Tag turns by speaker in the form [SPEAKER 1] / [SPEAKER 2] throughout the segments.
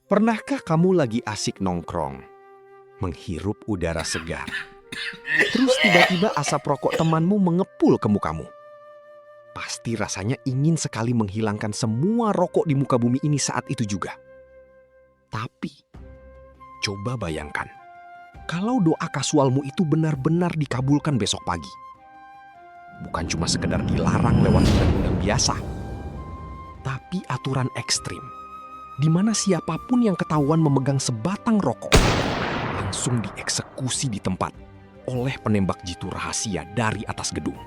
[SPEAKER 1] Pernahkah kamu lagi asik nongkrong, menghirup udara segar, terus tiba-tiba asap rokok temanmu mengepul ke mukamu? Pasti rasanya ingin sekali menghilangkan semua rokok di muka bumi ini saat itu juga. Tapi, coba bayangkan, kalau doa kasualmu itu benar-benar dikabulkan besok pagi. Bukan cuma sekedar dilarang lewat undang-undang biasa, tapi aturan ekstrim, di mana siapapun yang ketahuan memegang sebatang rokok langsung dieksekusi di tempat oleh penembak jitu rahasia dari atas gedung.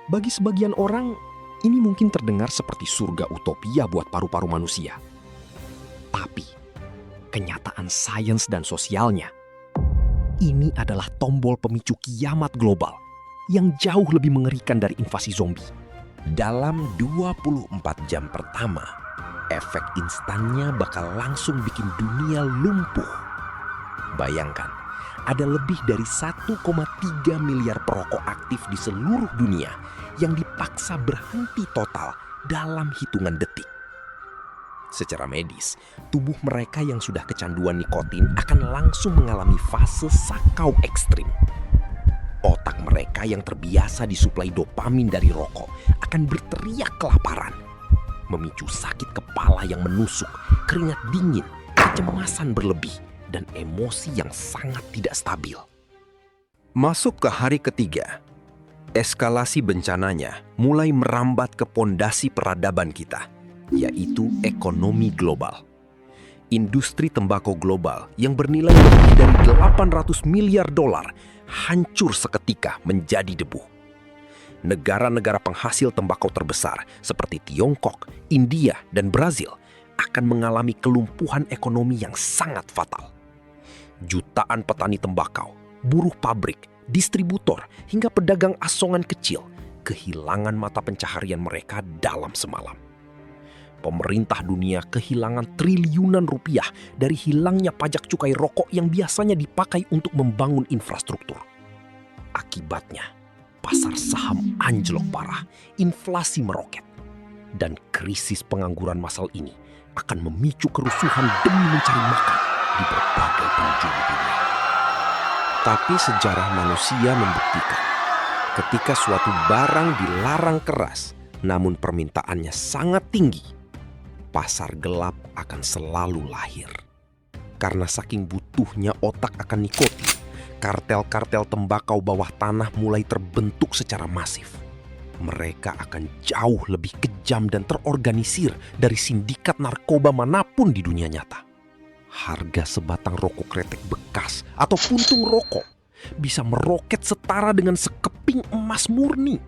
[SPEAKER 1] Bagi sebagian orang, ini mungkin terdengar seperti surga utopia buat paru-paru manusia. Tapi, kenyataan sains dan sosialnya, ini adalah tombol pemicu kiamat global yang jauh lebih mengerikan dari invasi zombie.
[SPEAKER 2] Dalam 24 jam pertama, efek instannya bakal langsung bikin dunia lumpuh. Bayangkan, ada lebih dari 1,3 miliar perokok aktif di seluruh dunia yang dipaksa berhenti total dalam hitungan detik. Secara medis, tubuh mereka yang sudah kecanduan nikotin akan langsung mengalami fase sakau ekstrim. Otak mereka yang terbiasa disuplai dopamin dari rokok akan berteriak kelaparan, memicu sakit kepala yang menusuk, keringat dingin, kecemasan berlebih, dan emosi yang sangat tidak stabil.
[SPEAKER 3] Masuk ke hari ketiga, eskalasi bencananya mulai merambat ke pondasi peradaban kita, yaitu ekonomi global. Industri tembakau global yang bernilai lebih dari 800 miliar dolar hancur seketika menjadi debu. Negara-negara penghasil tembakau terbesar seperti Tiongkok, India, dan Brazil akan mengalami kelumpuhan ekonomi yang sangat fatal. Jutaan petani tembakau, buruh pabrik, distributor, hingga pedagang asongan kecil kehilangan mata pencaharian mereka dalam semalam. Pemerintah dunia kehilangan triliunan rupiah dari hilangnya pajak cukai rokok yang biasanya dipakai untuk membangun infrastruktur. Akibatnya, pasar saham anjlok parah, inflasi meroket, dan krisis pengangguran massal ini akan memicu kerusuhan demi mencari makan di berbagai penjuru dunia. Tapi sejarah manusia membuktikan, ketika suatu barang dilarang keras, namun permintaannya sangat tinggi, pasar gelap akan selalu lahir. Karena saking butuhnya otak akan nikotin, kartel-kartel tembakau bawah tanah mulai terbentuk secara masif. Mereka akan jauh lebih kejam dan terorganisir dari sindikat narkoba manapun di dunia nyata. Harga sebatang rokok kretek bekas atau puntung rokok bisa meroket setara dengan sekeping emas murni.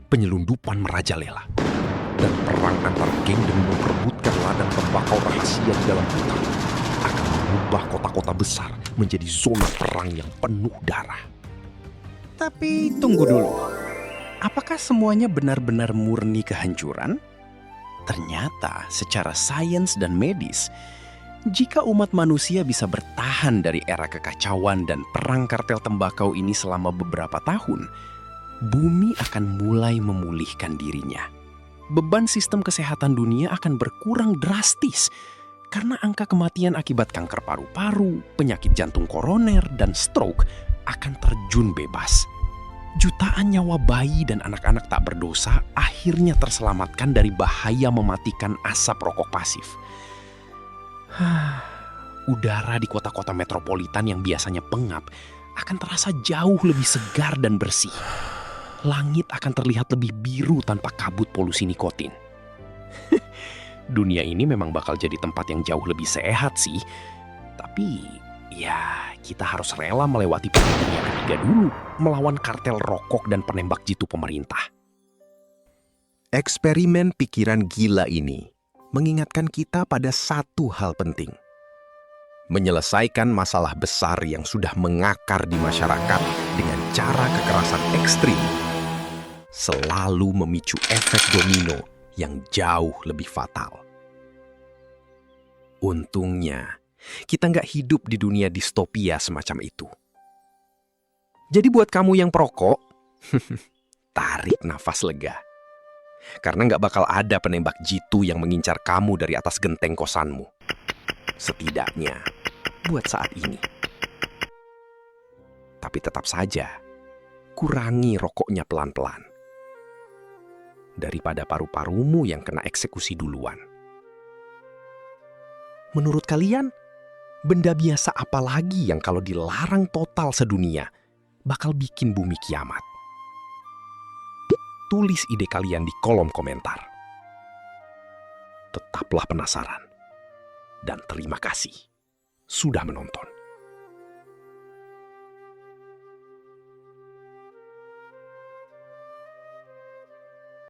[SPEAKER 3] Penyelundupan merajalela, dan perang antar geng demi memperebutkan ladang tembakau rahasia di dalam hutan akan mengubah kota-kota besar menjadi zona perang yang penuh darah.
[SPEAKER 4] Tapi tunggu dulu, apakah semuanya benar-benar murni kehancuran? Ternyata secara sains dan medis, jika umat manusia bisa bertahan dari era kekacauan dan perang kartel tembakau ini selama beberapa tahun, bumi akan mulai memulihkan dirinya. Beban sistem kesehatan dunia akan berkurang drastis karena angka kematian akibat kanker paru-paru, penyakit jantung koroner, dan stroke akan terjun bebas. Jutaan nyawa bayi dan anak-anak tak berdosa akhirnya terselamatkan dari bahaya mematikan asap rokok pasif. Udara di kota-kota metropolitan yang biasanya pengap akan terasa jauh lebih segar dan bersih. Langit akan terlihat lebih biru tanpa kabut polusi nikotin. Dunia ini memang bakal jadi tempat yang jauh lebih sehat sih. Tapi ya kita harus rela melewati perang dunia ketiga dulu melawan kartel rokok dan penembak jitu pemerintah.
[SPEAKER 3] Eksperimen pikiran gila ini mengingatkan kita pada satu hal penting. Menyelesaikan masalah besar yang sudah mengakar di masyarakat dengan cara kekerasan ekstrim selalu memicu efek domino yang jauh lebih fatal. Untungnya, kita nggak hidup di dunia distopia semacam itu. Jadi buat kamu yang perokok, tarik nafas lega. Karena nggak bakal ada penembak jitu yang mengincar kamu dari atas genteng kosanmu.
[SPEAKER 1] Setidaknya buat saat ini. Tapi tetap saja, kurangi rokoknya pelan-pelan. Daripada paru-parumu yang kena eksekusi duluan. Menurut kalian, benda biasa apa lagi yang kalau dilarang total sedunia bakal bikin bumi kiamat? Tulis ide kalian di kolom komentar. Tetaplah penasaran. Dan terima kasih sudah menonton.